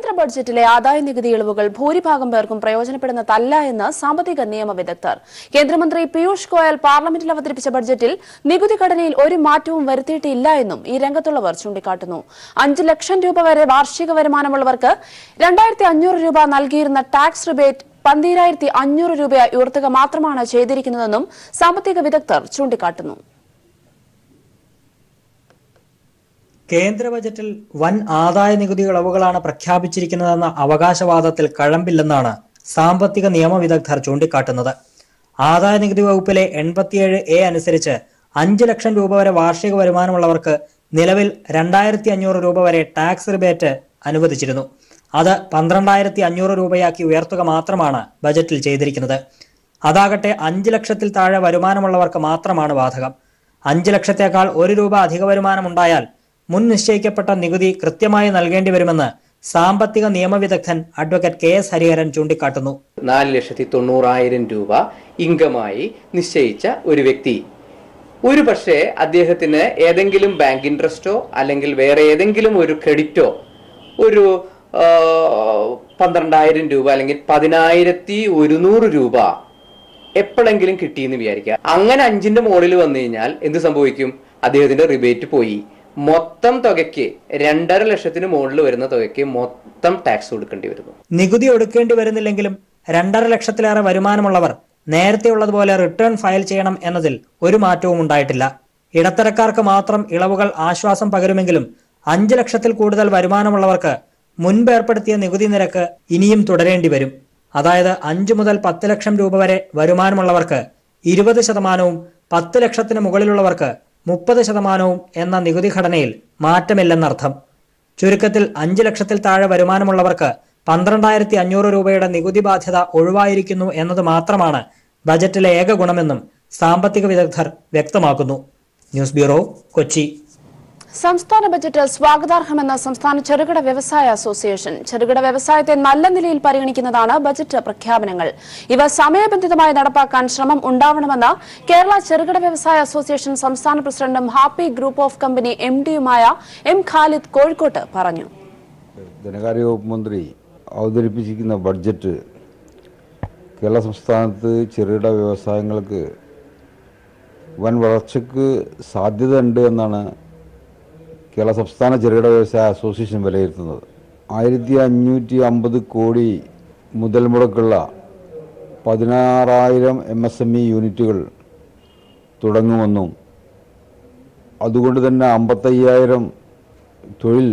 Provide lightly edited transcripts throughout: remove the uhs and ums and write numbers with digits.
കേന്ദ്ര ബഡ്ജറ്റിലെ ആദായ നികുതി ഇളവുകൾ ഭൂരിഭാഗം പേർക്കും പ്രയോജനപ്പെടുന്നതല്ല എന്ന് സാമ്പത്തിക നിയമ വിദഗ്ധർ. കേന്ദ്രമന്ത്രി പീയൂഷ് ഗോയൽ പാർലമെന്റിൽ അവതരിപ്പിച്ച ബഡ്ജറ്റിൽ നികുതി ഘടനയിൽ ഒരു മാറ്റവും വരുത്തിയിട്ടില്ല എന്നും ഈ രംഗത്തുള്ളവർ ചൂണ്ടിക്കാട്ടുന്നു. 5 ലക്ഷം രൂപ വരെ വാർഷിക വരുമാനമുള്ളവർക്ക് 2500 രൂപ നൽകിയിരുന്ന ടാക്സ് റിബേറ്റ് 12,500 രൂപയായി ഉയർത്തുക മാത്രമാണ് ചെയ്തിരിക്കുന്നതെന്നും സാമ്പത്തിക വിദഗ്ധർ ചൂണ്ടിക്കാട്ടുന്നു. കേന്ദ്ര ബജറ്റിൽ വൻ ആദായ നികുതി ഇളവുകളാണ് പ്രഖ്യാപിച്ചിരിക്കുന്നതെന്ന അവകാശവാദത്തിൽ കഴമ്പില്ലെന്നാണ് സാമ്പത്തിക നിയമ വിദഗ്ധർ ചൂണ്ടിക്കാട്ടുന്നത്. ആദായ നികുതി വകുപ്പിലെ 87A അനുസരിച്ച് 5 ലക്ഷം രൂപ വരെ വാർഷിക വരുമാനമുള്ളവർക്ക് നിലവിൽ 2500 രൂപ വരെ ടാക്സ് റിബേറ്റ് അനുവദിച്ചിരുന്നു. അത് 12,500 രൂപയാക്കി ഉയർത്തുക മാത്രമാണ് ബജറ്റിൽ ചെയ്തിരിക്കുന്നത്. അതാകട്ടെ 5 ലക്ഷത്തിൽ താഴെ വരുമാനമുള്ളവർക്ക് മാത്രമാണ് ബാധകം. 5 ലക്ഷത്തേക്കാൾ 1 രൂപ അധിക വരുമാനമുണ്ടായാൽ മുൻ നിശ്ചയിക്കപ്പെട്ട നികുതി കൃത്യമായി നൽകേണ്ടി വരുമെന്ന് സാമ്പത്തിക നിയമവിദഗ്ധൻ അഡ്വക്കേറ്റ് KS ഹരിഹരൻ ചൂണ്ടിക്കാട്ടുന്നു. 4,90,000 രൂപ ഇൻകമായി നിശ്ചയിച്ച ഒരു വ്യക്തി ഒരു പക്ഷേ അദ്ദേഹത്തിന് ഏതെങ്കിലും ബാങ്ക് ഇൻട്രസ്റ്റോ അല്ലെങ്കിൽ വേറെ ഏതെങ്കിലും ഒരു ക്രെഡിറ്റോ ഒരു 12,000 രൂപ അല്ലെങ്കിൽ 10,100 രൂപ എപ്പോഴെങ്കിലും കിട്ടിയെന്ന് വിചാരിക്കുക. അങ്ങനെ 5ന്റെ മുകളിൽ വന്നു കഴിഞ്ഞാൽ എന്ത് സംഭവിക്കും? അദ്ദേഹത്തിന്റെ റിബേറ്റ് പോയി. മൊത്തം തുകയ്ക്ക് 2.5 ലക്ഷത്തിന് മുകളിൽ വരുന്ന തുകയ്ക്ക് മൊത്തം ടാക്സ് കൊടുക്കേണ്ടി വരുന്നു. നികുതി ഒടുക്കേണ്ടി വരുന്നില്ലെങ്കിലും 2.5 ലക്ഷത്തിലേറെ വരുമാനമുള്ളവർ നേരത്തെ ഉള്ളതുപോലെ റിട്ടേൺ ഫയൽ ചെയ്യണം എന്നതിൽ ഒരു മാറ്റവും ഉണ്ടായിട്ടില്ല. ഇടത്തരക്കാർക്ക് മാത്രം ഇളവുകൾ ആശ്വാസം പകരുമെങ്കിലും 5 ലക്ഷത്തിൽ കൂടുതൽ വരുമാനമുള്ളവർക്ക് മുൻപ് ഏർപ്പെടുത്തിയ നികുതി നിരക്ക് ഇനിയും തുടരേണ്ടി വരും. അതായത് 5 മുതൽ 10 ലക്ഷം രൂപ വരെ വരുമാനമുള്ളവർക്ക് 20%, 10 ലക്ഷത്തിന് മുകളിലുള്ളവർക്ക് 30% എന്ന നികുതി ഘടനയിൽ മാറ്റമില്ലെന്നർത്ഥം. ചുരുക്കത്തിൽ 5 ലക്ഷത്തിൽ താഴെ വരുമാനമുള്ളവർക്ക് 12,500 രൂപയുടെ നികുതി ബാധ്യത ഒഴിവായിരിക്കുന്നു എന്നത് മാത്രമാണ് ബജറ്റിലെ ഏക ഗുണമെന്നും സാമ്പത്തിക വിദഗ്ധർ വ്യക്തമാക്കുന്നു. News bureau, Kochi. സംസ്ഥാന ബജറ്റ് സ്വാഗതാർഹമെന്ന സംസ്ഥാന ചെറുകിട വ്യവസായ അസോസിയേഷൻ. ചെറുകിട വ്യവസായത്തെ നല്ല നിലയിൽ പരിഗണിക്കുന്നതാണ് ബജറ്റ് പ്രഖ്യാപനങ്ങൾ. ഇവ സമയബന്ധിതമായി നടപ്പാക്കാൻ ശ്രമം ഉണ്ടാവണമെന്ന് കേരള ചെറുകിട വ്യവസായ അസോസിയേഷൻ സംസ്ഥാന പ്രസിഡന്റും ഹാപ്പി ഗ്രൂപ്പ് ഓഫ് കമ്പനി MD-യുമായ M. ഖാലിദ് കോഴിക്കോട്ട് പറഞ്ഞു. ധനകാര്യ വകുപ്പ് മന്ത്രി അവതരിപ്പിച്ചിരിക്കുന്ന ബഡ്ജറ്റ് കേരള സംസ്ഥാനത്ത് ചെറുകിട വ്യവസായങ്ങൾക്ക് വൻ വളർച്ചയ്ക്ക് സാധ്യതയുണ്ട് എന്നാണ് കേരള സംസ്ഥാന ചെറുകിട വ്യവസായ അസോസിയേഷൻ വിലയിരുത്തുന്നത്. 1,550 കോടി മുതൽ മുടക്കുള്ള 16,000 MSME യൂണിറ്റുകൾ തുടങ്ങുമെന്നും അതുകൊണ്ട് തന്നെ 55,000 തൊഴിൽ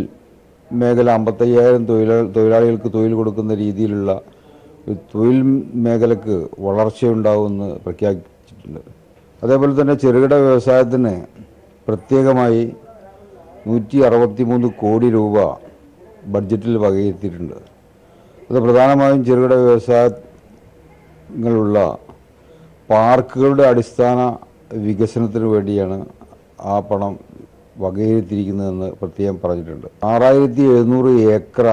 മേഖല 55,000 തൊഴിലാളികൾക്ക് തൊഴിൽ കൊടുക്കുന്ന രീതിയിലുള്ള ഒരു തൊഴിൽ മേഖലക്ക് വളർച്ചയുണ്ടാവുമെന്ന് പ്രഖ്യാപിച്ചിട്ടുണ്ട്. അതേപോലെ തന്നെ ചെറുകിട വ്യവസായത്തിന് പ്രത്യേകമായി 163 കോടി രൂപ ബഡ്ജറ്റിൽ വകയിരുത്തിയിട്ടുണ്ട്. അത് പ്രധാനമായും ചെറുകിട വ്യവസായങ്ങളുള്ള പാർക്കുകളുടെ അടിസ്ഥാന വികസനത്തിന് വേണ്ടിയാണ് ആ പണം വകയിരുത്തിയിരിക്കുന്നതെന്ന് പ്രത്യേകം പറഞ്ഞിട്ടുണ്ട്. 6,700 ഏക്കർ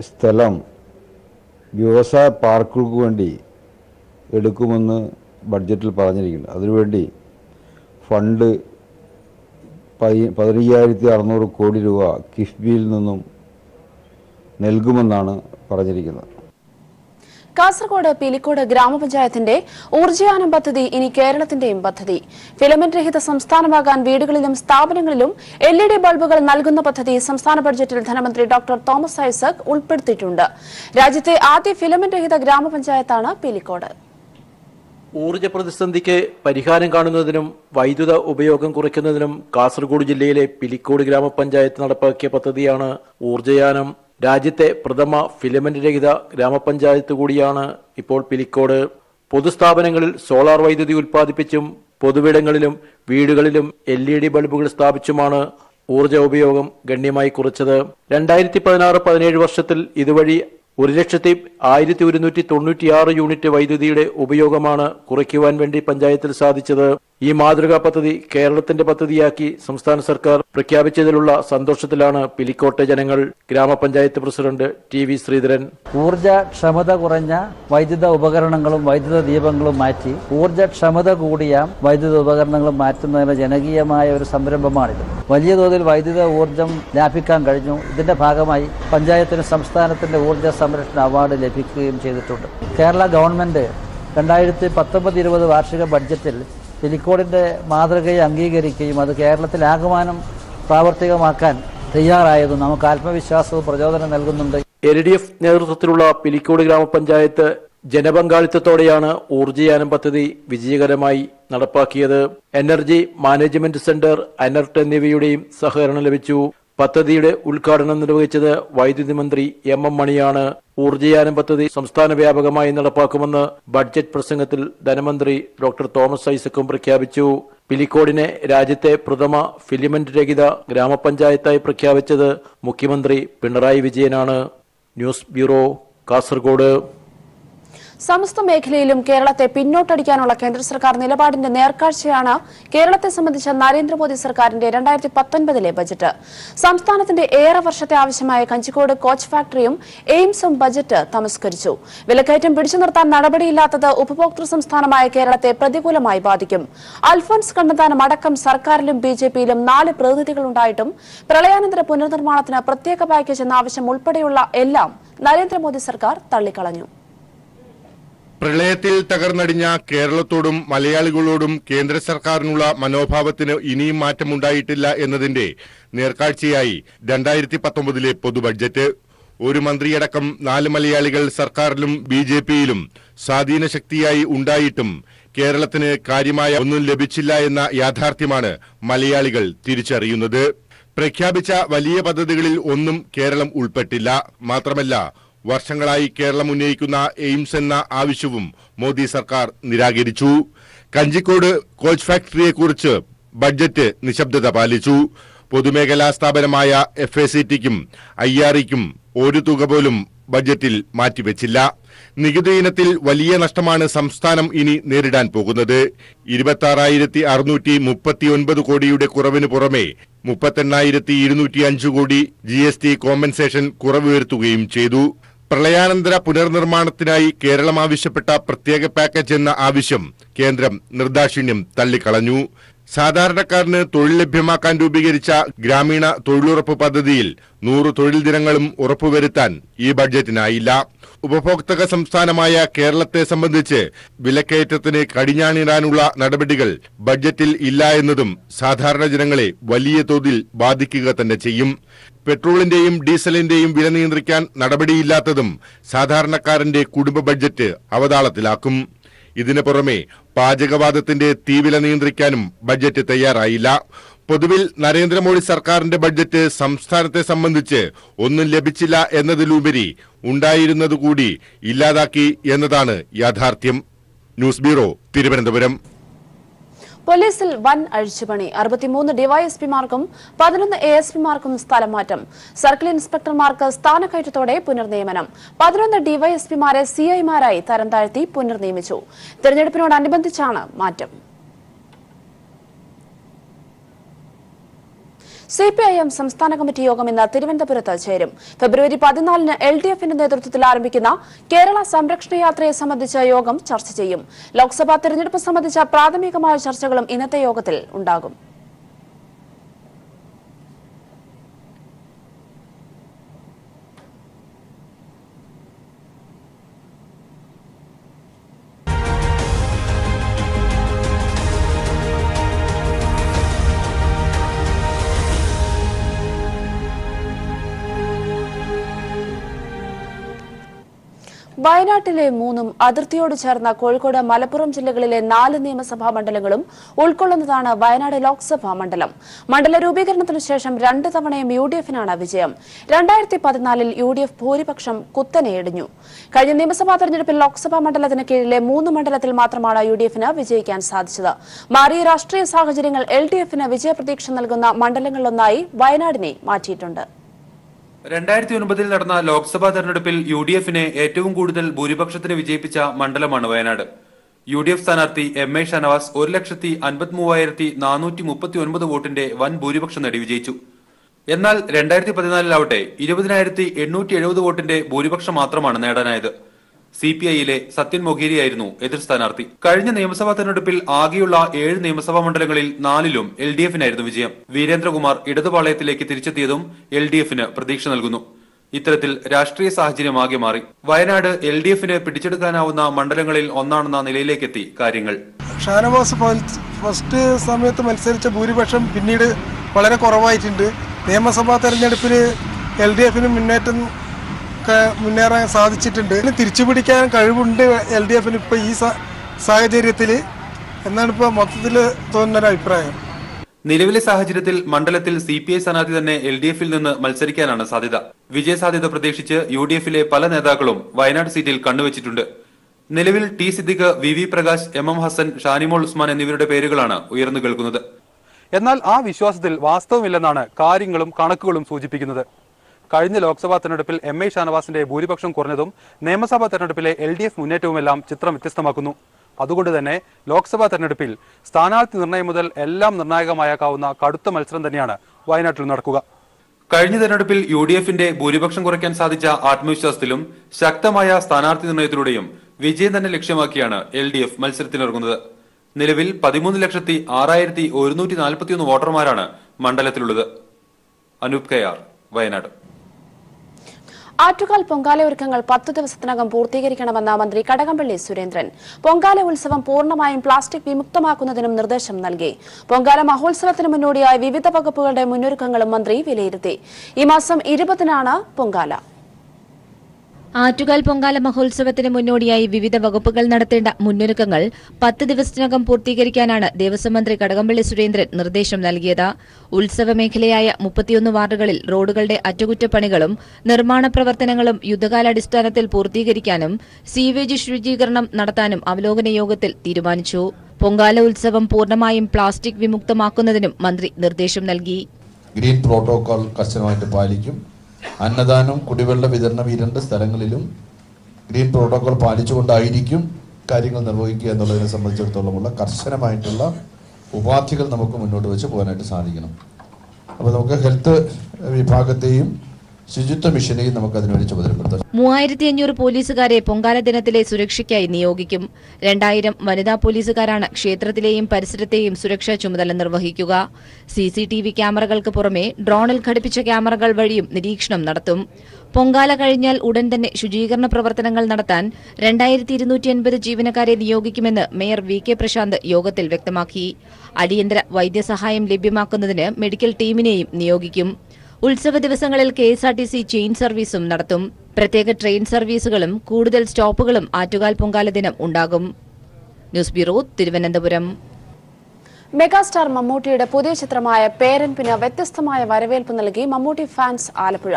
സ്ഥലം വ്യവസായ പാർക്കുകൾക്ക് വേണ്ടി എടുക്കുമെന്ന് ബഡ്ജറ്റിൽ പറഞ്ഞിരിക്കുന്നു. അതിനുവേണ്ടി ഫണ്ട് 15,600 കോടി രൂപ കിഫ്ബിയിൽ നിന്നും നൽകുമെന്നാണ് പറഞ്ഞിരിക്കുന്നത്. കാസർഗോഡ് പീലിക്കോട് ഗ്രാമപഞ്ചായത്തിന്റെ ഊർജ്ജയാനം പദ്ധതി ഇനി കേരളത്തിന്റെയും പദ്ധതി. ഫിലമെന്റ് രഹിത സംസ്ഥാനമാകാൻ വീടുകളിലും സ്ഥാപനങ്ങളിലും LED ബൾബുകൾ നൽകുന്ന പദ്ധതി സംസ്ഥാന ബഡ്ജറ്റിൽ ധനമന്ത്രി ഡോക്ടർ തോമസ് ഐസക് ഉൾപ്പെടുത്തിയിട്ടുണ്ട്. രാജ്യത്തെ ആദ്യ ഫിലമെന്റ് രഹിത ഗ്രാമപഞ്ചായത്താണ് പീലിക്കോട്. ഊർജ്ജ പ്രതിസന്ധിക്ക് പരിഹാരം കാണുന്നതിനും വൈദ്യുത ഉപയോഗം കുറയ്ക്കുന്നതിനും കാസർഗോഡ് ജില്ലയിലെ പിലിക്കോട് ഗ്രാമപഞ്ചായത്ത് നടപ്പാക്കിയ പദ്ധതിയാണ് ഊർജ്ജയാനം. രാജ്യത്തെ പ്രഥമ ഫിലമെന്റ് രഹിത ഗ്രാമപഞ്ചായത്ത് കൂടിയാണ് ഇപ്പോൾ പിലിക്കോട്. പൊതുസ്ഥാപനങ്ങളിൽ സോളാർ വൈദ്യുതി ഉൽപ്പാദിപ്പിച്ചും പൊതുവിടങ്ങളിലും വീടുകളിലും LED ബൾബുകൾ സ്ഥാപിച്ചുമാണ് ഊർജ്ജ ഉപയോഗം ഗണ്യമായി കുറച്ചത്. 2016-17 വർഷത്തിൽ ഇതുവഴി 1,1196 യൂണിറ്റ് വൈദ്യുതിയുടെ ഉപയോഗമാണ് കുറയ്ക്കുവാൻ വേണ്ടി പഞ്ചായത്തിൽ സാധിച്ചത്. ഈ മാതൃകാ പദ്ധതി കേരളത്തിന്റെ പദ്ധതിയാക്കി സംസ്ഥാന സർക്കാർ പ്രഖ്യാപിച്ചതിലുള്ള സന്തോഷത്തിലാണ് പിലിക്കോട്ടെ ജനങ്ങൾ. ഗ്രാമപഞ്ചായത്ത് പ്രസിഡന്റ് TV ശ്രീധരൻ. ഊർജ്ജക്ഷമത കുറഞ്ഞ വൈദ്യുത ഉപകരണങ്ങളും വൈദ്യുത ദീപങ്ങളും മാറ്റി ഊർജ്ജക്ഷമത കൂടിയ വൈദ്യുത ഉപകരണങ്ങളും മാറ്റുന്നതിന് ജനകീയമായ ഒരു സംരംഭമാണിത്. വലിയ തോതിൽ വൈദ്യുത ഊർജ്ജം ലാഭിക്കാൻ കഴിഞ്ഞു. ഇതിന്റെ ഭാഗമായി പഞ്ചായത്തിന് സംസ്ഥാനത്തിന്റെ ഊർജ്ജ സംരക്ഷണ അവാർഡ് ലഭിക്കുകയും ചെയ്തിട്ടുണ്ട്. കേരള ഗവൺമെന്റ് 2019-20 വാർഷിക ബഡ്ജറ്റിൽ പിലിക്കോടിന്റെ മാതൃകയെ അംഗീകരിക്കുകയും അത് കേരളത്തിലാകമാനം പ്രാവർത്തികമാക്കാൻ തയ്യാറായതും നമുക്ക് ആത്മവിശ്വാസവും പ്രചോദനം നൽകുന്നുണ്ട്. LDF നേതൃത്വത്തിലുള്ള പിലിക്കോട് ഗ്രാമപഞ്ചായത്ത് ജനപങ്കാളിത്തത്തോടെയാണ് ഊർജ്ജയാനം പദ്ധതി വിജയകരമായി നടപ്പാക്കിയത്. എനർജി മാനേജ്മെന്റ് സെന്റർ, അനർട്ട് എന്നിവയുടെയും സഹകരണം ലഭിച്ചു. പദ്ധതിയുടെ ഉദ്ഘാടനം നിർവഹിച്ചത് വൈദ്യുതി മന്ത്രി MM മണിയാണ്. ഊർജ്ജയാനം പദ്ധതി സംസ്ഥാന വ്യാപകമായി നടപ്പാക്കുമെന്ന് ബഡ്ജറ്റ് പ്രസംഗത്തിൽ ധനമന്ത്രി ഡോക്ടർ തോമസ് ഐസക്കും പ്രഖ്യാപിച്ചു. പിലിക്കോടിനെ രാജ്യത്തെ പ്രഥമ ഫിലിമെന്റ് രഹിത ഗ്രാമപഞ്ചായത്തായി പ്രഖ്യാപിച്ചത് മുഖ്യമന്ത്രി പിണറായി വിജയനാണ്. News bureau, Kasaragod. സമസ്ത മേഖലയിലും കേരളത്തെ പിന്നോട്ടടിക്കാനുള്ള കേന്ദ്ര സർക്കാർ നിലപാടിന്റെ നേർക്കാഴ്ചയാണ് കേരളത്തെ സംബന്ധിച്ച നരേന്ദ്രമോദി സർക്കാരിന്റെ 2019 ബജറ്റ്. സംസ്ഥാനത്തിന്റെ ഏറെ വർഷത്തെ ആവശ്യമായ കഞ്ചിക്കോട് കോച്ച് ഫാക്ടറിയും എയിംസും ബജറ്റ് തമസ്കരിച്ചു. വിലക്കയറ്റം പിടിച്ചു നിർത്താൻ നടപടിയില്ലാത്തത് ഉപഭോക്തൃ സംസ്ഥാനമായ കേരളത്തെ പ്രതികൂലമായി ബാധിക്കും. അൽഫോൺസ് കണ്ണന്താനം അടക്കം സർക്കാരിലും BJPയിലും 4 പ്രതിനിധികളുണ്ടായിട്ടും പ്രളയാനന്തര പുനർനിർമ്മാണത്തിന് പ്രത്യേക പാക്കേജ് എന്ന ആവശ്യം ഉൾപ്പെടെയുള്ള എല്ലാം നരേന്ദ്രമോദി സർക്കാർ തള്ളിക്കളഞ്ഞു. പ്രളയത്തിൽ തകർന്നടിഞ്ഞ കേരളത്തോടും മലയാളികളോടും കേന്ദ്ര സർക്കാരിനുള്ള മനോഭാവത്തിന് ഇനിയും മാറ്റമുണ്ടായിട്ടില്ല എന്നതിന്റെ നേർക്കാഴ്ചയായി 2019 പൊതുബഡ്ജറ്റ്. ഒരു മന്ത്രിയടക്കം 4 മലയാളികൾ സർക്കാരിലും BJPയിലും സ്വാധീന ശക്തിയായി ഉണ്ടായിട്ടും കേരളത്തിന് കാര്യമായ ഒന്നും ലഭിച്ചില്ല എന്ന യാഥാർത്ഥ്യമാണ് മലയാളികൾ തിരിച്ചറിയുന്നത്. പ്രഖ്യാപിച്ച വലിയ പദ്ധതികളിൽ ഒന്നും കേരളം ഉൾപ്പെട്ടില്ല. മാത്രമല്ല, വർഷങ്ങളായി കേരളം ഉന്നയിക്കുന്ന എയിംസ് എന്ന ആവശ്യവും മോദി സർക്കാർ നിരാകരിച്ചു. കഞ്ചിക്കോട് കോച്ച് ഫാക്ടറിയെക്കുറിച്ച് ബഡ്ജറ്റ് നിശബ്ദത പാലിച്ചു. പൊതുമേഖലാ സ്ഥാപനമായ FACTക്കും IREക്കും ഒരു തുക പോലും ബഡ്ജറ്റിൽ മാറ്റിവെച്ചില്ല. നികുതി ഇനത്തിൽ വലിയ നഷ്ടമാണ് സംസ്ഥാനം ഇനി നേരിടാൻ പോകുന്നത്. 26,639 കോടിയുടെ കുറവിന് പുറമെ 38,205 കോടി GST കോമ്പൻസേഷൻ കുറവ് വരുത്തുകയും ചെയ്തു. പ്രളയാനന്തര പുനർനിർമ്മാണത്തിനായി കേരളം ആവശ്യപ്പെട്ട പ്രത്യേക പാക്കേജ് എന്ന ആവശ്യം കേന്ദ്രം നിർദാക്ഷിണ്യം തള്ളിക്കളഞ്ഞു. സാധാരണക്കാരന് തൊഴിൽ ലഭ്യമാക്കാൻ രൂപീകരിച്ച ഗ്രാമീണ തൊഴിലുറപ്പ് പദ്ധതിയിൽ 100 തൊഴിൽ ദിനങ്ങളും ഉറപ്പുവരുത്താൻ ഈ ബഡ്ജറ്റിനായില്ല. ഉപഭോക്തൃ സംസ്ഥാനമായ കേരളത്തെ സംബന്ധിച്ച് വിലക്കയറ്റത്തിന് കടിഞ്ഞാണിടാനുള്ള നടപടികൾ ബഡ്ജറ്റിൽ ഇല്ല എന്നതും സാധാരണ ജനങ്ങളെ വലിയ തോതിൽ ബാധിക്കുക തന്നെ ചെയ്യും. പെട്രോളിന്റെയും ഡീസലിന്റെയും വില നിയന്ത്രിക്കാൻ നടപടിയില്ലാത്തതും സാധാരണക്കാരന്റെ കുടുംബ ബഡ്ജറ്റ് അവതാളത്തിലാക്കും. ഇതിനു പുറമെ പാചകവാതത്തിന്റെ തീവില നിയന്ത്രിക്കാനും ബഡ്ജറ്റ് തയ്യാറായില്ല. പൊതുവിൽ നരേന്ദ്രമോദി സർക്കാരിന്റെ ബഡ്ജറ്റ് സംസ്ഥാനത്തെ സംബന്ധിച്ച് ഒന്നും ലഭിച്ചില്ല എന്നതിലുപരി ഉണ്ടായിരുന്നതുകൂടി ഇല്ലാതാക്കി എന്നതാണ് യാഥാർത്ഥ്യം. News bureau, Thiruvananthapuram. പോലീസിൽ വൻ അഴിച്ചുപണി. 63 ഡിവൈഎസ്പിമാർക്കും 11 ASPമാർക്കും സ്ഥലം മാറ്റം. സർക്കിൾ ഇൻസ്പെക്ടർമാർക്ക് സ്ഥാനക്കയറ്റത്തോടെ പുനർനിയമനം. 11 ഡിവൈഎസ്പിമാരെ CIമാരായി തരം താഴ്ത്തി പുനർനിയമിച്ചു. തെരഞ്ഞെടുപ്പിനോടനുബന്ധിച്ചാണ് മാറ്റം. CPIM സംസ്ഥാന കമ്മിറ്റി യോഗം ഇന്ന് തിരുവനന്തപുരത്ത് ചേരും. ഫെബ്രുവരി 14-ന് LDFന്റെ നേതൃത്വത്തിൽ ആരംഭിക്കുന്ന കേരള സംരക്ഷണ യാത്രയെ സംബന്ധിച്ച യോഗം ചർച്ച ചെയ്യും. ലോക്സഭാ തെരഞ്ഞെടുപ്പ് സംബന്ധിച്ച പ്രാഥമികമായ ചർച്ചകളും ഇന്നത്തെ യോഗത്തിൽ ഉണ്ടാകും. വയനാട്ടിലെ 3 അതിർത്തിയോട് ചേർന്ന കോഴിക്കോട്, മലപ്പുറം ജില്ലകളിലെ 4 നിയമസഭാ മണ്ഡലങ്ങളും ഉൾക്കൊള്ളുന്നതാണ് വയനാട് ലോക്സഭാ മണ്ഡലം. മണ്ഡല രൂപീകരണത്തിനു ശേഷം 2 തവണയും UDFനാണ് വിജയം. 2014-ൽ UDF ഭൂരിപക്ഷം കുത്തനെ ഇടിഞ്ഞു. കഴിഞ്ഞ നിയമസഭാ തെരഞ്ഞെടുപ്പിൽ ലോക്സഭാ മണ്ഡലത്തിന് കീഴിലെ 3 മണ്ഡലത്തിൽ മാത്രമാണ് UDFന് വിജയിക്കാൻ സാധിച്ചത്. മാറിയ രാഷ്ട്രീയ സാഹചര്യങ്ങൾ LDFന് വിജയപ്രതീക്ഷ നൽകുന്ന മണ്ഡലങ്ങളിലൊന്നായി വയനാടിനെ മാറ്റിയിട്ടുണ്ട്. 2009 നടന്ന ലോക്സഭാ തെരഞ്ഞെടുപ്പിൽ UDF-നെ ഏറ്റവും കൂടുതൽ ഭൂരിപക്ഷത്തിന് വിജയിപ്പിച്ച മണ്ഡലമാണ് വയനാട്. UDF സ്ഥാനാർത്ഥി MA ഷനവാസ് 1,53,439 വോട്ടിന്റെ വൻ ഭൂരിപക്ഷം നേടി വിജയിച്ചു. എന്നാൽ 2014-ലാവട്ടെ 20,870 വോട്ടിന്റെ ഭൂരിപക്ഷം മാത്രമാണ് നേടാനായത്. CPI-യിലെ സത്യൻ മൊഗേരിയായിരുന്നു എതിർ സ്ഥാനാർത്ഥി. കഴിഞ്ഞ നിയമസഭാ തെരഞ്ഞെടുപ്പിൽ ആകെയുള്ള 7 നിയമസഭാ മണ്ഡലങ്ങളിൽ 4-ലും LDF-നായിരുന്നു വിജയം. വീരേന്ദ്രകുമാർ ഇടതുപാളയത്തിലേക്ക് തിരിച്ചെത്തിയതും LDF-ന് പ്രതീക്ഷ നൽകുന്നു. ഇത്തരത്തിൽ രാഷ്ട്രീയ സാഹചര്യം ആകെ മാറി. വയനാട് LDF-ന് പിടിച്ചെടുക്കാനാവുന്ന മണ്ഡലങ്ങളിൽ ഒന്നാണെന്ന നിലയിലേക്കെത്തി കാര്യങ്ങൾ. ഷാനവാസ് ഫസ്റ്റ് സമയത്ത് മത്സരിച്ച ഭൂരിപക്ഷം പിന്നീട് വളരെ കുറവായിട്ടുണ്ട്. നിയമസഭാ തെരഞ്ഞെടുപ്പിൽ LDF-ന് മുന്നേറാൻ സാധിച്ചിട്ടുണ്ട്. തിരിച്ചുപിടിക്കാൻ കഴിവുണ്ട് LDF-ന് ഇപ്പോൾ ഈ സാഹചര്യത്തിൽ എന്നാണ് ഇപ്പോൾ മൊത്തത്തിൽ തോന്നുന്നൊരു അഭിപ്രായം. നിലവിലെ സാഹചര്യത്തിൽ മണ്ഡലത്തിൽ CPI സ്ഥാനാർത്ഥി തന്നെ LDF-ൽ നിന്ന് മത്സരിക്കാനാണ് സാധ്യത. വിജയസാധ്യത പ്രതീക്ഷിച്ച് UDF-ലെ പല നേതാക്കളും വയനാട് സീറ്റിൽ കണ്ണുവച്ചിട്ടുണ്ട്. നിലവിൽ T Siddique, VV Prakash, MM Hasan, Shanimol Usman എന്നിവരുടെ പേരുകളാണ് ഉയർന്നു കേൾക്കുന്നത്. എന്നാൽ ആ വിശ്വാസത്തിൽ വാസ്തവമില്ലെന്നാണ് കാര്യങ്ങളും കണക്കുകളും സൂചിപ്പിക്കുന്നത്. കഴിഞ്ഞ ലോക്സഭാ തെരഞ്ഞെടുപ്പിൽ MA ഷാനവാസിന്റെ ഭൂരിപക്ഷം കുറഞ്ഞതും നിയമസഭാ തെരഞ്ഞെടുപ്പിലെ LDF മുന്നേറ്റവുമെല്ലാം ചിത്രം വ്യത്യസ്തമാക്കുന്നു. അതുകൊണ്ട് തന്നെ ലോക്സഭാ തെരഞ്ഞെടുപ്പിൽ സ്ഥാനാർത്ഥി നിർണയം മുതൽ എല്ലാം നിർണായകമായേക്കാവുന്ന കടുത്ത മത്സരം തന്നെയാണ് വയനാട്ടിൽ നടക്കുക. കഴിഞ്ഞ തെരഞ്ഞെടുപ്പിൽ UDF-ന്റെ ഭൂരിപക്ഷം കുറയ്ക്കാൻ സാധിച്ച ആത്മവിശ്വാസത്തിലും ശക്തമായ സ്ഥാനാർത്ഥി നിർണയത്തിലൂടെയും വിജയം തന്നെ ലക്ഷ്യമാക്കിയാണ് LDF മത്സരത്തിനിറങ്ങുന്നത്. നിലവിൽ 13,06,141 വോട്ടർമാരാണ് മണ്ഡലത്തിലുള്ളത്. അനൂപ് കയാർ, വയനാട്. ആറ്റുകാൽ പൊങ്കാല ഒരുക്കങ്ങൾ 10 ദിവസത്തിനകം പൂർത്തീകരിക്കണമെന്ന മന്ത്രി കടകംപള്ളി സുരേന്ദ്രൻ പൊങ്കാല ഉത്സവം പൂർണ്ണമായും പ്ലാസ്റ്റിക് വിമുക്തമാക്കുന്നതിനും നിർദ്ദേശം നൽകി. പൊങ്കാല മഹോത്സവത്തിന് മുന്നോടിയായി വിവിധ വകുപ്പുകളുടെ മുന്നൊരുക്കങ്ങളും മന്ത്രി വിലയിരുത്തി. ഈ മാസം 20-നാണ് പൊങ്കാല. ആറ്റുകാൽ പൊങ്കാല മഹോത്സവത്തിന് മുന്നോടിയായി വിവിധ വകുപ്പുകൾ നടത്തേണ്ട മുന്നൊരുക്കങ്ങൾ 10 ദിവസത്തിനകം പൂർത്തീകരിക്കാനാണ് ദേവസ്വം മന്ത്രി കടകംപള്ളി സുരേന്ദ്രൻ നിർദ്ദേശം നൽകിയത്. ഉത്സവ മേഖലയായ 31 വാർഡുകളിൽ റോഡുകളുടെ അറ്റകുറ്റപ്പണികളും നിർമ്മാണ പ്രവർത്തനങ്ങളും യുദ്ധകാലാടിസ്ഥാനത്തിൽ പൂർത്തീകരിക്കാനും സീവേജ് ശുചീകരണം നടത്താനും അവലോകന യോഗത്തിൽ തീരുമാനിച്ചു. പൊങ്കാല ഉത്സവം പൂർണ്ണമായും പ്ലാസ്റ്റിക് വിമുക്തമാക്കുന്നതിനും മന്ത്രി നിർദ്ദേശം നൽകി. ഗ്രീൻ പ്രോട്ടോകോൾ കർശനമായിട്ട് പാലിക്കും. അന്നദാനം, കുടിവെള്ള വിതരണം ഈ 2 സ്ഥലങ്ങളിലും ഗ്രീൻ പ്രോട്ടോകോൾ പാലിച്ചുകൊണ്ടായിരിക്കും കാര്യങ്ങൾ നിർവഹിക്കുക എന്നുള്ളതിനെ സംബന്ധിച്ചിടത്തോളമുള്ള കർശനമായിട്ടുള്ള ഉപാധികൾ നമുക്ക് മുന്നോട്ട് വെച്ച് പോകാനായിട്ട് സാധിക്കണം. അപ്പോൾ നമുക്ക് ഹെൽത്ത് വിഭാഗത്തെയും ശുചിത്വ മിഷനെയും നമുക്ക് അതിനുവേണ്ടി ചുമതലപ്പെടുത്താം. 3500 പോലീസുകാരെ പൊങ്കാല ദിനത്തിലെ സുരക്ഷയ്ക്കായി നിയോഗിക്കും. 2000 വനിതാ പോലീസുകാരാണ് ക്ഷേത്രത്തിലെയും പരിസരത്തെയും സുരക്ഷാ ചുമതല നിർവഹിക്കുക. CCTV ക്യാമറകൾക്ക് പുറമെ ഡ്രോണിൽ ഘടിപ്പിച്ച ക്യാമറകൾ വഴിയും നിരീക്ഷണം നടത്തും. പൊങ്കാല കഴിഞ്ഞാൽ ഉടൻ തന്നെ ശുചീകരണ പ്രവർത്തനങ്ങൾ നടത്താൻ 2250 ജീവനക്കാരെ നിയോഗിക്കുമെന്ന് മേയർ VK പ്രശാന്ത് യോഗത്തിൽ വ്യക്തമാക്കി. അടിയന്തര വൈദ്യസഹായം ലഭ്യമാക്കുന്നതിന് മെഡിക്കൽ ടീമിനെയും നിയോഗിക്കും. ഉത്സവ ദിവസങ്ങളിൽ KSRTC ചെയിൻ സർവീസും നടത്തും. പ്രത്യേക ട്രെയിൻ സർവീസുകളും കൂടുതൽ സ്റ്റോപ്പുകളും ആറ്റുകാൽ പൊങ്കാല ദിനം ഉണ്ടാകും. News bureau, Thiruvananthapuram. മെഗാസ്റ്റാർ മമ്മൂട്ടിയുടെ പുതിയ ചിത്രമായ പേരൻപിന് വ്യത്യസ്തമായ വരവേൽപ്പ് നൽകി മമ്മൂട്ടി ഫാൻസ് ആലപ്പുഴ.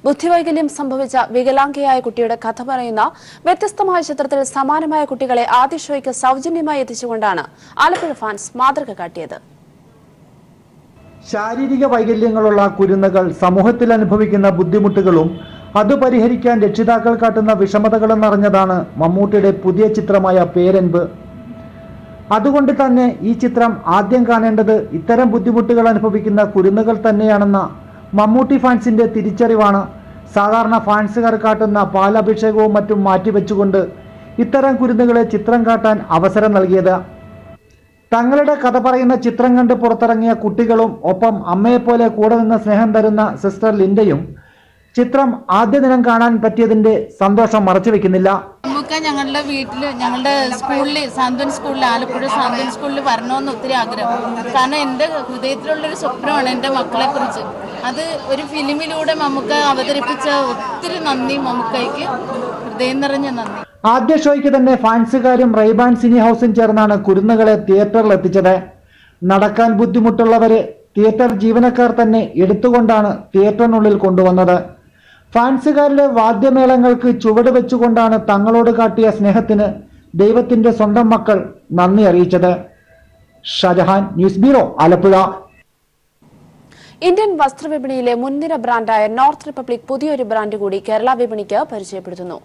ബുദ്ധിവൈകല്യം സംഭവിച്ച വികലാംഗയായ കുട്ടിയുടെ കഥ പറയുന്ന വ്യത്യസ്തമായ ചിത്രത്തിൽ സമാനമായ കുട്ടികളെ ആദ്യ ഷോയ്ക്ക് സൗജന്യമായി എത്തിച്ചുകൊണ്ടാണ് ആലപ്പുഴ ഫാൻസ് മാതൃക കാട്ടിയത്. ശാരീരിക വൈകല്യങ്ങളുള്ള കുരുന്നുകൾ സമൂഹത്തിൽ അനുഭവിക്കുന്ന ബുദ്ധിമുട്ടുകളും അത് പരിഹരിക്കാൻ രക്ഷിതാക്കൾ കാട്ടുന്ന വിഷമതകളും നിറഞ്ഞതാണ് മമ്മൂട്ടിയുടെ പുതിയ ചിത്രമായ പേരൻപ്. അതുകൊണ്ട് തന്നെ ഈ ചിത്രം ആദ്യം കാണേണ്ടത് ഇത്തരം ബുദ്ധിമുട്ടുകൾ അനുഭവിക്കുന്ന കുരുന്നുകൾ തന്നെയാണെന്ന മമ്മൂട്ടി ഫാൻസിന്റെ തിരിച്ചറിവാണ് സാധാരണ ഫാൻസുകാർ കാട്ടുന്ന പാലഭിഷേകവും മറ്റും മാറ്റിവെച്ചുകൊണ്ട് ഇത്തരം കുരുന്നുകളെ ചിത്രം കാട്ടാൻ അവസരം നൽകിയത്. തങ്ങളുടെ കഥ പറയുന്ന ചിത്രം കണ്ട് പുറത്തിറങ്ങിയ കുട്ടികളും ഒപ്പം അമ്മയെപ്പോലെ കൂടെ നിന്ന് സ്നേഹം തരുന്ന സിസ്റ്റർ ലിൻഡയും ചിത്രം ആദ്യ ദിനം കാണാൻ പറ്റിയതിന്റെ സന്തോഷം മറച്ചുവെക്കുന്നില്ല. നമുക്ക് ഞങ്ങളുടെ വീട്ടിൽ, ഞങ്ങളുടെ സ്കൂളിൽ, സാന്ത്വന സ്കൂളിൽ, ആലപ്പുഴ സാന്ത്വന സ്കൂളിൽ വരണമെന്ന് ഒത്തിരി ആഗ്രഹം. കാരണം എൻ്റെ ഹൃദയത്തിലുള്ളൊരു സ്വപ്നമാണ് എൻ്റെ മക്കളെ കുറിച്ച്. അത് ഒരു ഫിലിമിലൂടെ മമ്മൂക്ക അവതരിപ്പിച്ച ഒത്തിരി നന്ദി, മമ്മൂക്കയ്ക്ക് ഹൃദയം നിറഞ്ഞ നന്ദി. ആദ്യ ഷോയ്ക്ക് തന്നെ ഫാൻസുകാരും റൈബാൻ സിനി ഹൗസും ചേർന്നാണ് കുരുന്നുകളെ തിയേറ്ററിൽ എത്തിച്ചത്. നടക്കാൻ ബുദ്ധിമുട്ടുള്ളവരെ തിയേറ്റർ ജീവനക്കാർ തന്നെ എടുത്തുകൊണ്ടാണ് തിയേറ്ററിനുള്ളിൽ കൊണ്ടുവന്നത്. ഫാൻസുകാരുടെ വാദ്യമേളങ്ങൾക്ക് ചുവട് വെച്ചുകൊണ്ടാണ് തങ്ങളോട് കാട്ടിയ സ്നേഹത്തിന് ദൈവത്തിന്റെ സ്വന്തം മക്കൾ നന്ദി അറിയിച്ചത്. Shahjahan, news bureau, Alappuzha. Indian വസ്ത്രവിപണിയിലെ മുൻനിര ബ്രാൻഡായ നോർത്ത് റിപ്പബ്ലിക് പുതിയൊരു ബ്രാൻഡ് കൂടി കേരള വിപണിക്ക് പരിചയപ്പെടുത്തുന്നു.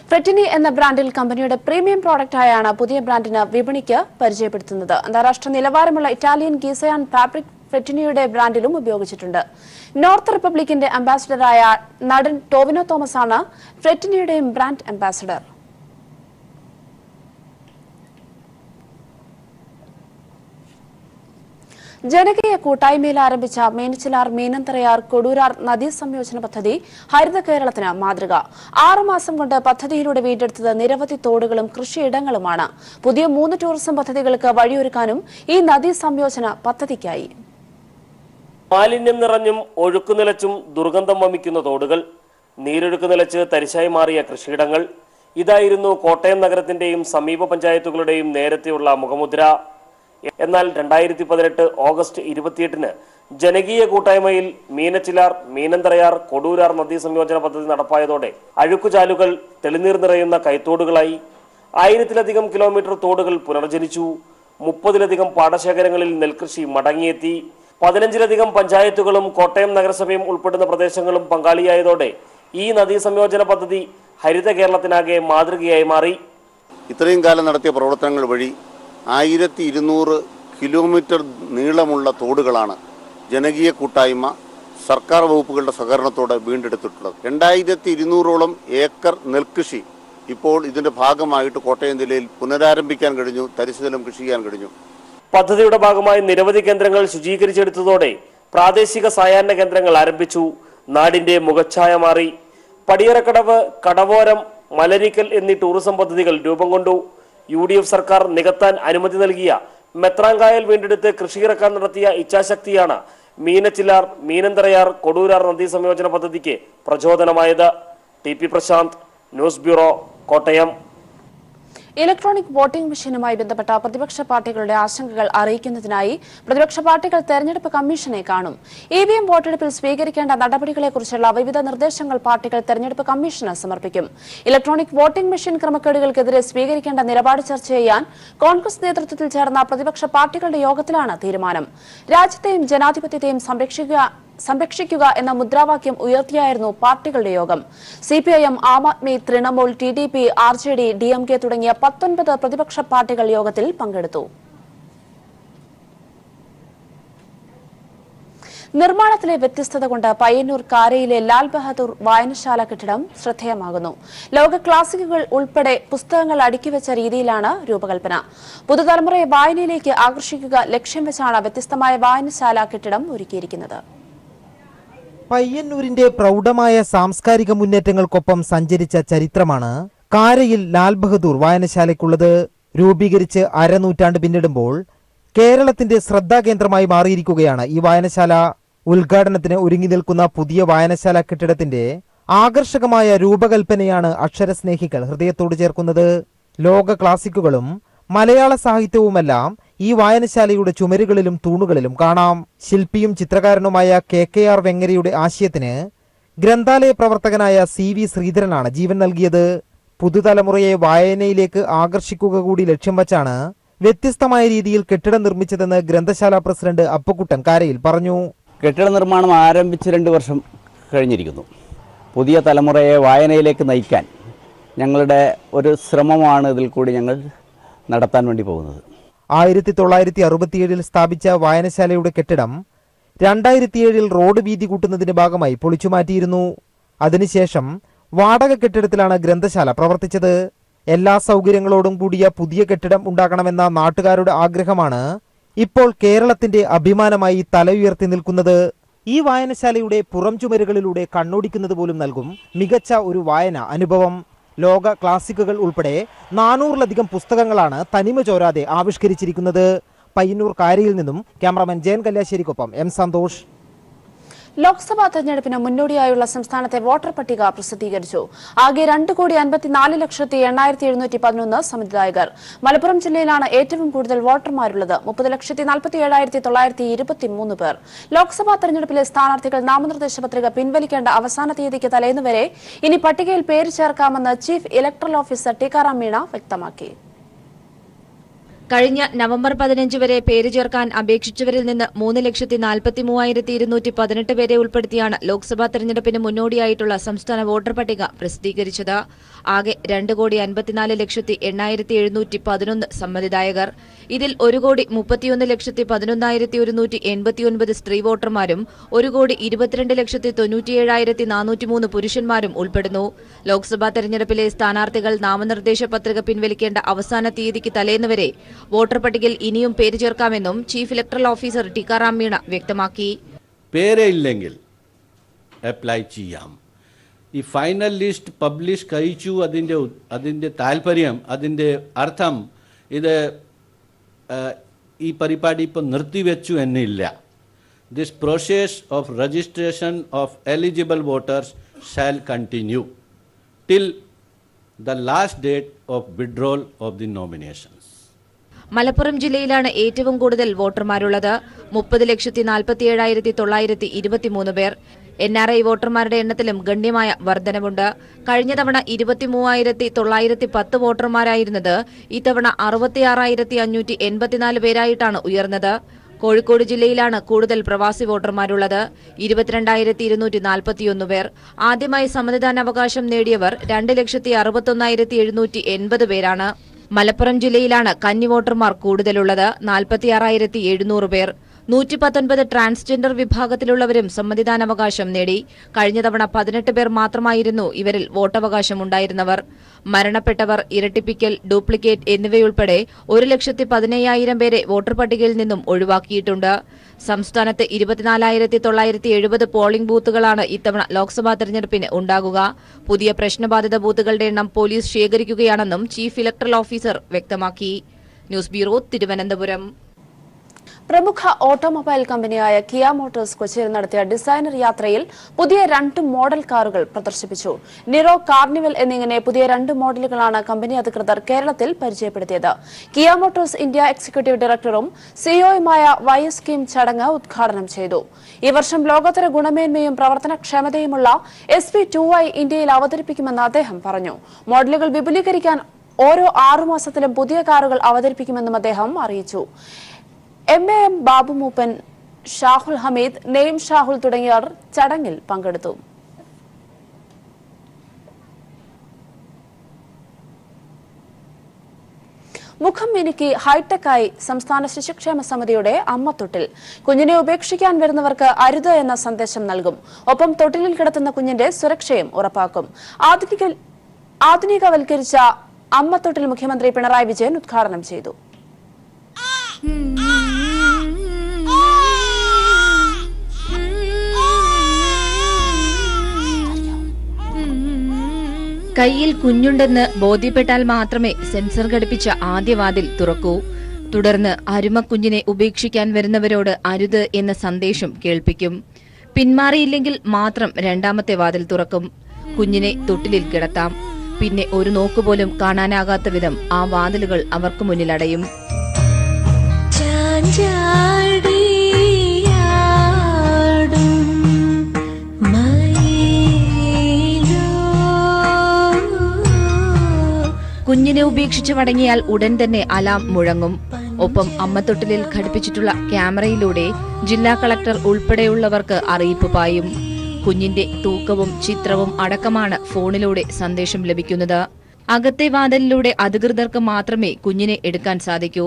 ഫ്രെറ്റിനി എന്ന ബ്രാൻഡിൽ കമ്പനിയുടെ പ്രീമിയം പ്രോഡക്റ്റായാണ് പുതിയ ബ്രാൻഡിന് വിപണിക്ക് പരിചയപ്പെടുത്തുന്നത്. അന്താരാഷ്ട്ര നിലവാരമുള്ള ഇറ്റാലിയൻ ഗീസയാൻ ഫാബ്രിക് ഫ്രെറ്റിനിയുടെ ബ്രാൻഡിലും ഉപയോഗിച്ചിട്ടുണ്ട്. നോർത്ത് റിപ്പബ്ലിക്കിന്റെ അംബാസിഡറായ നടൻ ടോവിനോ തോമസ് ആണ് ഫ്രെറ്റിനിയുടെയും ബ്രാൻഡ് അംബാസിഡർ. ജനകീയ കൂട്ടായ്മയിൽ ആരംഭിച്ച മീനച്ചിലാർ മീനന്തറയാർ കൊടൂരാർ നദീ സംയോജന പദ്ധതി ഹരിത കേരളത്തിന് മാതൃക. 6 മാസം കൊണ്ട് പദ്ധതിയിലൂടെ വീണ്ടെടുത്തത് നിരവധി തോടുകളും കൃഷിയിടങ്ങളുമാണ്. പുതിയ 3 ടൂറിസം പദ്ധതികൾക്ക് വഴിയൊരുക്കാനും ഈ നദീ സംയോജന പദ്ധതിക്കായി. മാലിന്യം നിറഞ്ഞും ഒഴുക്കു നിലച്ചും ദുർഗന്ധം വമിക്കുന്ന തോടുകൾ, നീരൊഴുക്ക് നിലച്ച് തരിശായി മാറിയ കൃഷിയിടങ്ങൾ, ഇതായിരുന്നു കോട്ടയം നഗരത്തിന്റെയും സമീപ പഞ്ചായത്തുകളുടെയും നേരത്തെയുള്ള മുഖമുദ്ര. എന്നാൽ 2018 ഓഗസ്റ്റ് 28 ജനകീയ കൂട്ടായ്മയിൽ മീനച്ചിലാർ മീനന്തറയാർ കൊടൂരാർ നദീ സംയോജന പദ്ധതി നടപ്പായതോടെ അഴുക്കുചാലുകൾ തെളിനീർ നിറയുന്ന കൈത്തോടുകളായി. 1000-ലധികം കിലോമീറ്റർ തോടുകൾ പുനർജനിച്ചു. 30-ലധികം പാടശേഖരങ്ങളിൽ നെൽകൃഷി മടങ്ങിയെത്തി. 15-ലധികം പഞ്ചായത്തുകളും കോട്ടയം നഗരസഭയും ഉൾപ്പെടുന്ന പ്രദേശങ്ങളും പങ്കാളിയായതോടെ ഈ നദീ സംയോജന പദ്ധതി ഹരിത കേരളത്തിനാകെ മാതൃകയായി മാറി. ഇത്രയും കാലം നടത്തിയ പ്രവർത്തനങ്ങൾ വഴി 1200 കിലോമീറ്റർ നീളമുള്ള തോടുകളാണ് ജനകീയ കൂട്ടായ്മ സർക്കാർ വകുപ്പുകളുടെ സഹകരണത്തോടെ വീണ്ടെടുത്തിട്ടുള്ളത്. 2200ഓളം ഏക്കർ നെൽകൃഷി ഇപ്പോൾ ഇതിന്റെ ഭാഗമായിട്ട് കോട്ടയം ജില്ലയിൽ പുനരാരംഭിക്കാൻ കഴിഞ്ഞു. തരിശുനിലം കൃഷി ചെയ്യാൻ കഴിഞ്ഞു. പദ്ധതിയുടെ ഭാഗമായി നിരവധി കേന്ദ്രങ്ങൾ ശുചീകരിച്ചെടുത്തതോടെ പ്രാദേശിക സായാഹ്ന കേന്ദ്രങ്ങൾ ആരംഭിച്ചു. നാടിന്റെ മുഖച്ഛായ മാറി. പടിയറക്കടവ്, കടവോരം, മലരിക്കൽ എന്നീ ടൂറിസം പദ്ധതികൾ രൂപം കൊണ്ടു. UDF സർക്കാർ നികത്താൻ അനുമതി നൽകിയ മെത്രാങ്കായൽ വീണ്ടെടുത്ത് കൃഷിയിറക്കാൻ നടത്തിയ ഇച്ഛാശക്തിയാണ് മീനച്ചിലാർ മീനന്തറയാർ കൊടൂരാർ നദീ സംയോജന പദ്ധതിക്ക് പ്രചോദനമായത്. TP Prashanth, news bureau, Kottayam. Electronic voting മെഷീനുമായി ബന്ധപ്പെട്ട പ്രതിപക്ഷ പാർട്ടികളുടെ ആശങ്കകൾ അറിയിക്കുന്നതിനായി പ്രതിപക്ഷ പാർട്ടികൾ തെരഞ്ഞെടുപ്പ് കമ്മീഷനെ കാണും. EVM വോട്ടെടുപ്പിൽ സ്വീകരിക്കേണ്ട നടപടികളെക്കുറിച്ചുള്ള വിവിധ നിർദ്ദേശങ്ങൾ പാർട്ടികൾ തെരഞ്ഞെടുപ്പ് കമ്മീഷന് സമർപ്പിക്കും. ഇലക്ട്രോണിക് വോട്ടിംഗ് മെഷീൻ ക്രമക്കേടുകൾക്കെതിരെ സ്വീകരിക്കേണ്ട നിലപാട് ചർച്ച ചെയ്യാൻ കോൺഗ്രസ് നേതൃത്വത്തിൽ ചേർന്ന പ്രതിപക്ഷ പാർട്ടികളുടെ യോഗത്തിലാണ് തീരുമാനം. രാജ്യത്തെയും ജനാധിപത്യത്തെയും സംരക്ഷിക്കുക എന്ന മുദ്രാവാക്യം ഉയർത്തിയായിരുന്നു പാർട്ടികളുടെ യോഗം. CPIM, Aam Aadmi, Trinamool, TDP, RJD, DMK തുടങ്ങിയ 19 പ്രതിപക്ഷ പാർട്ടികൾ യോഗത്തിൽ പങ്കെടുത്തു. നിർമ്മാണത്തിലെ വ്യത്യസ്തത കൊണ്ട് പയ്യന്നൂർ കാരയിലെ ലാൽ ബഹാദൂർ വായനശാല കെട്ടിടം ശ്രദ്ധേയമാകുന്നു. ലോക ക്ലാസിക്കുകൾ ഉൾപ്പെടെ പുസ്തകങ്ങൾ അടുക്കിവെച്ച രീതിയിലാണ് രൂപകൽപ്പന. പുതുതലമുറയെ വായനയിലേക്ക് ആകർഷിക്കുക ലക്ഷ്യം വെച്ചാണ് വ്യത്യസ്തമായ വായനശാല കെട്ടിടം ഒരുക്കിയിരിക്കുന്നത്. പയ്യന്നൂരിന്റെ പ്രൗഢമായ സാംസ്കാരിക മുന്നേറ്റങ്ങൾക്കൊപ്പം സഞ്ചരിച്ച ചരിത്രമാണ് കാരയിൽ ലാൽ ബഹദൂർ വായനശാലയ്ക്കുള്ളത്. രൂപീകരിച്ച് അരനൂറ്റാണ്ട് പിന്നിടുമ്പോൾ കേരളത്തിന്റെ ശ്രദ്ധാകേന്ദ്രമായി മാറിയിരിക്കുകയാണ് ഈ വായനശാല. ഉദ്ഘാടനത്തിന് ഒരുങ്ങി നിൽക്കുന്ന പുതിയ വായനശാല കെട്ടിടത്തിന്റെ ആകർഷകമായ രൂപകൽപ്പനയാണ് അക്ഷരസ്നേഹികൾ ഹൃദയത്തോട് ചേർക്കുന്നത്. ലോക ക്ലാസിക്കുകളും മലയാള സാഹിത്യവുമെല്ലാം ഈ വായനശാലയുടെ ചുമരുകളിലും തൂണുകളിലും കാണാം. ശില്പിയും ചിത്രകാരനുമായ KKR വെങ്ങരയുടെ ആശയത്തിന് ഗ്രന്ഥാലയ പ്രവർത്തകനായ CV ശ്രീധരനാണ് ജീവൻ നൽകിയത്. പുതുതലമുറയെ വായനയിലേക്ക് ആകർഷിക്കുക കൂടി ലക്ഷ്യം വച്ചാണ് വ്യത്യസ്തമായ രീതിയിൽ കെട്ടിടം നിർമ്മിച്ചതെന്ന് ഗ്രന്ഥശാല പ്രസിഡന്റ് അപ്പക്കുട്ടൻ കാരയിൽ പറഞ്ഞു. കെട്ടിട നിർമ്മാണം ആരംഭിച്ച് 2 വർഷം കഴിഞ്ഞിരിക്കുന്നു. പുതിയ തലമുറയെ വായനയിലേക്ക് നയിക്കാൻ ഞങ്ങളുടെ ഒരു ശ്രമമാണ് ഇതിൽ കൂടി ഞങ്ങൾ നടത്താൻ വേണ്ടി പോകുന്നത്. 1967 സ്ഥാപിച്ച വായനശാലയുടെ കെട്ടിടം 2007 റോഡ് വീതി കൂട്ടുന്നതിന്റെ ഭാഗമായി പൊളിച്ചുമാറ്റിയിരുന്നു. അതിനുശേഷം വാടക കെട്ടിടത്തിലാണ് ഗ്രന്ഥശാല പ്രവർത്തിച്ചത്. എല്ലാ സൗകര്യങ്ങളോടും കൂടിയ പുതിയ കെട്ടിടം ഉണ്ടാക്കണമെന്ന നാട്ടുകാരുടെ ആഗ്രഹമാണ് ഇപ്പോൾ കേരളത്തിന്റെ അഭിമാനമായി തല ഉയർത്തി നിൽക്കുന്നത്. ഈ വായനശാലയുടെ പുറം ചുമരുകളിലൂടെ കണ്ണോടിക്കുന്നത് പോലും നൽകും മികച്ച ഒരു വായന അനുഭവം. ലോക ക്ലാസിക്കുകൾ ഉൾപ്പെടെ 400-ലധികം പുസ്തകങ്ങളാണ് തനിമ ചോരാതെ ആവിഷ്കരിച്ചിരിക്കുന്നത്. പയ്യന്നൂർ കാരയിൽ നിന്നും ക്യാമറാമാൻ ജയൻ കല്യാശ്ശേരിക്കൊപ്പം M സന്തോഷ്. ലോക്സഭാ തെരഞ്ഞെടുപ്പിന് മുന്നോടിയായുള്ള സംസ്ഥാനത്തെ വോട്ടർ പട്ടിക പ്രസിദ്ധീകരിച്ചു. ആകെ 2,54,811 സമ്മതിദായകർ. മലപ്പുറം ജില്ലയിലാണ് ഏറ്റവും കൂടുതൽ വോട്ടർമാരുള്ളത്. 30,47,923 പേർ. ലോക്സഭാ തെരഞ്ഞെടുപ്പിലെ സ്ഥാനാർത്ഥികൾ നാമനിർദ്ദേശ പത്രിക പിൻവലിക്കേണ്ട അവസാന തീയതിക്ക് തലേന്നുവരെ ഇനി പട്ടികയിൽ പേര് ചേർക്കാമെന്ന് chief electoral officer Tikaram Meena വ്യക്തമാക്കി. കഴിഞ്ഞ നവംബർ 15 വരെ പേര് ചേർക്കാൻ അപേക്ഷിച്ചവരിൽ നിന്ന് 3,43,218 പേരെ ഉൾപ്പെടുത്തിയാണ് ലോക്സഭാ തെരഞ്ഞെടുപ്പിന് മുന്നോടിയായിട്ടുള്ള സംസ്ഥാന വോട്ടർ പട്ടിക പ്രസിദ്ധീകരിച്ചത്. ആകെ 2,54,8,711 സമ്മതിദായകർ. ഇതിൽ 1,31,11,189 സ്ത്രീ വോട്ടർമാരും 1,22,97,403 പുരുഷന്മാരും ഉൾപ്പെടുന്നു. ലോക്സഭാ തെരഞ്ഞെടുപ്പിലെ സ്ഥാനാർത്ഥികൾ നാമനിർദ്ദേശ പത്രിക പിൻവലിക്കേണ്ട അവസാന തീയതിക്ക് തലേന്ന് വരെ വോട്ടർ പട്ടികയിൽ ഇനിയും പേര് ചേർക്കാമെന്നും chief electoral officer Tikaram Meena വ്യക്തമാക്കി. പേര് ഇല്ലെങ്കിൽ അപ്ലൈ ചെയ്യാം. ഈ ഫൈനൽ ലിസ്റ്റ് പബ്ലിഷ് കഴിച്ചു. അതിൻ്റെ താല്പര്യം, അതിൻ്റെ അർത്ഥം ഇത് ഈ പരിപാടി ഇപ്പോൾ നിർത്തിവെച്ചു എന്നില്ല. This process of registration of eligible voters shall continue till the last date of withdrawal of the nominations. Malappuram ജില്ലയിലാണ് ഏറ്റവും കൂടുതൽ വോട്ടർമാരുള്ളത്. 30,47,923 പേർ. NRI വോട്ടർമാരുടെ എണ്ണത്തിലും ഗണ്യമായ വർധനവുണ്ട്. കഴിഞ്ഞ തവണ 23,910 വോട്ടർമാരായിരുന്നത് ഇത്തവണ 66,584 പേരായിട്ടാണ് ഉയർന്നത്. കോഴിക്കോട് ജില്ലയിലാണ് കൂടുതൽ പ്രവാസി വോട്ടർമാരുള്ളത്. 22,241 പേർ. ആദ്യമായി സമ്മതിദാനാവകാശം നേടിയവർ 2,61,780 പേരാണ്. മലപ്പുറം ജില്ലയിലാണ് കന്നി വോട്ടർമാർ കൂടുതലുള്ളത്. 46,700 പേർ. 119 ട്രാൻസ്ജെൻഡർ വിഭാഗത്തിലുള്ളവരും സമ്മതിദാനാവകാശം നേടി. കഴിഞ്ഞ തവണ 18 പേർ മാത്രമായിരുന്നു ഇവരിൽ വോട്ടവകാശമുണ്ടായിരുന്നവർ. മരണപ്പെട്ടവർ, ഇരട്ടിപ്പിക്കൽ, ഡ്യൂപ്ലിക്കേറ്റ് എന്നിവയുൾപ്പെടെ 1,15,000 പേരെ വോട്ടർ പട്ടികയിൽ നിന്നും ഒഴിവാക്കിയിട്ടുണ്ട്. സംസ്ഥാനത്ത് 24,970 പോളിംഗ് ബൂത്തുകളാണ് ഇത്തവണ ലോക്സഭാ തെരഞ്ഞെടുപ്പിന് ഉണ്ടാകുക. പുതിയ പ്രശ്നബാധിത ബൂത്തുകളുടെ എണ്ണം പോലീസ് ശേഖരിക്കുകയാണെന്നും ചീഫ് ഇലക്ടറൽ ഓഫീസർ വ്യക്തമാക്കി. News bureau, Thiruvananthapuram. പ്രമുഖ ഓട്ടോമൊബൈൽ കമ്പനിയായ കിയ മോട്ടോഴ്സ് കൊച്ചിയിൽ നടത്തിയ ഡിസൈനർ യാത്രയിൽ പുതിയ 2 മോഡൽ കാറുകൾ പ്രദർശിപ്പിച്ചു. നിറോ, കാർണിവൽ എന്നിങ്ങനെ പുതിയ 2 മോഡലുകളാണ് കമ്പനി അധികൃതർ കേരളത്തിൽ പരിചയപ്പെടുത്തിയത്. കിയ മോട്ടോഴ്സ് ഇന്ത്യ എക്സിക്യൂട്ടീവ് ഡയറക്ടറും സിഇഒയുമായ YS കിം ചടങ്ങ് ഉദ്ഘാടനം ചെയ്തു. ഈ വർഷം ലോകോത്തര ഗുണമേന്മയും പ്രവർത്തനക്ഷമതയുമുള്ള SP2i ഇന്ത്യയിൽ അവതരിപ്പിക്കുമെന്ന് അദ്ദേഹം പറഞ്ഞു. മോഡലുകൾ വിപുലീകരിക്കാൻ ഓരോ 6 മാസത്തിലും പുതിയ കാറുകൾ അവതരിപ്പിക്കുമെന്നും അദ്ദേഹം അറിയിച്ചു. MAM ബാബു മൂപ്പൻ, ഷാഹുൽ ഹമീദ്, നെയ്ം ഷാഹുൽ തുടങ്ങിയവർ ചടങ്ങിൽ പങ്കെടുത്തു. മുഖം മിനുക്കി ഹൈടെക്കായി സംസ്ഥാന ശിശുക്ഷേമ സമിതിയുടെ അമ്മത്തൊട്ടിൽ. കുഞ്ഞിനെ ഉപേക്ഷിക്കാൻ വരുന്നവർക്ക് അരുത് എന്ന സന്ദേശം നൽകും. ഒപ്പം തൊട്ടിലിൽ കിടത്തുന്ന കുഞ്ഞിന്റെ സുരക്ഷയും ഉറപ്പാക്കും. ആധുനികവൽക്കരിച്ച അമ്മത്തൊട്ടിൽ മുഖ്യമന്ത്രി പിണറായി വിജയൻ ഉദ്ഘാടനം ചെയ്തു. കയ്യിൽ കുഞ്ഞുണ്ടെന്ന് ബോധ്യപ്പെട്ടാൽ മാത്രമേ സെൻസർ ഘടിപ്പിച്ച ആദ്യ വാതിൽ തുറക്കൂ. തുടർന്ന് അരുമക്കുഞ്ഞിനെ ഉപേക്ഷിക്കാൻ വരുന്നവരോട് അരുത് എന്ന സന്ദേശം കേൾപ്പിക്കും. പിന്മാറിയില്ലെങ്കിൽ മാത്രം രണ്ടാമത്തെ വാതിൽ തുറക്കും. കുഞ്ഞിനെ തൊട്ടിലിൽ കിടത്താം. പിന്നെ ഒരു നോക്കുപോലും കാണാനാകാത്ത വിധം ആ വാതിലുകൾ അവർക്ക് മുന്നിലടയും. കുഞ്ഞിനെ ഉപേക്ഷിച്ച് മടങ്ങിയാൽ ഉടൻ തന്നെ അലാം മുഴങ്ങും. ഒപ്പം അമ്മത്തൊട്ടിലിൽ ഘടിപ്പിച്ചിട്ടുള്ള ക്യാമറയിലൂടെ ജില്ലാ കളക്ടർ ഉൾപ്പെടെയുള്ളവർക്ക് അറിയിപ്പ് പായും. കുഞ്ഞിന്റെ തൂക്കവും ചിത്രവും അടക്കമാണ് ഫോണിലൂടെ സന്ദേശം ലഭിക്കുന്നത്. അകത്തെ വാതിലിലൂടെ അധികൃതർക്ക് മാത്രമേ കുഞ്ഞിനെ എടുക്കാൻ സാധിക്കൂ.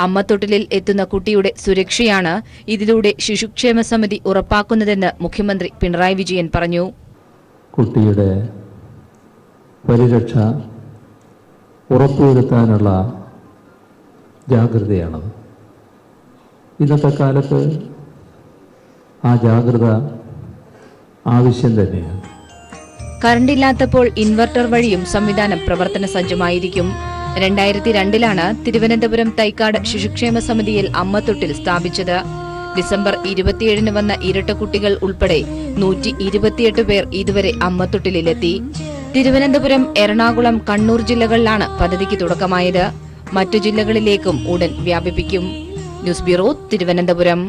അമ്മത്തൊട്ടിലിൽ എത്തുന്ന കുട്ടിയുടെ സുരക്ഷയാണ് ഇതിലൂടെ ശിശുക്ഷേമ സമിതി ഉറപ്പാക്കുന്നതെന്ന് മുഖ്യമന്ത്രി പിണറായി വിജയൻ പറഞ്ഞു. കുട്ടിയുടെ പരിരക്ഷ ഉറപ്പുവരുത്താനുള്ള ജാഗ്രതയാണത്. ഇന്നത്തെ കാലത്ത് ആ ജാഗ്രത ആവശ്യം തന്നെയാണ്. കറണ്ടില്ലാത്തപ്പോൾ ഇൻവെർട്ടർ വഴിയും സംവിധാനം പ്രവർത്തന സജ്ജമായിരിക്കും. 2002 തിരുവനന്തപുരം തൈക്കാട് ശിശുക്ഷേമ സമിതിയിൽ അമ്മത്തൊട്ടിൽ സ്ഥാപിച്ചത്. ഡിസംബർ 27 വന്ന ഇരട്ട കുട്ടികൾ ഉൾപ്പെടെ 128 പേർ ഇതുവരെ അമ്മത്തൊട്ടിലെത്തി. തിരുവനന്തപുരം, എറണാകുളം, കണ്ണൂർ ജില്ലകളിലാണ് പദ്ധതിക്ക് തുടക്കമായത്. മറ്റു ജില്ലകളിലേക്കും ഉടൻ വ്യാപിപ്പിക്കും. News bureau, Thiruvananthapuram.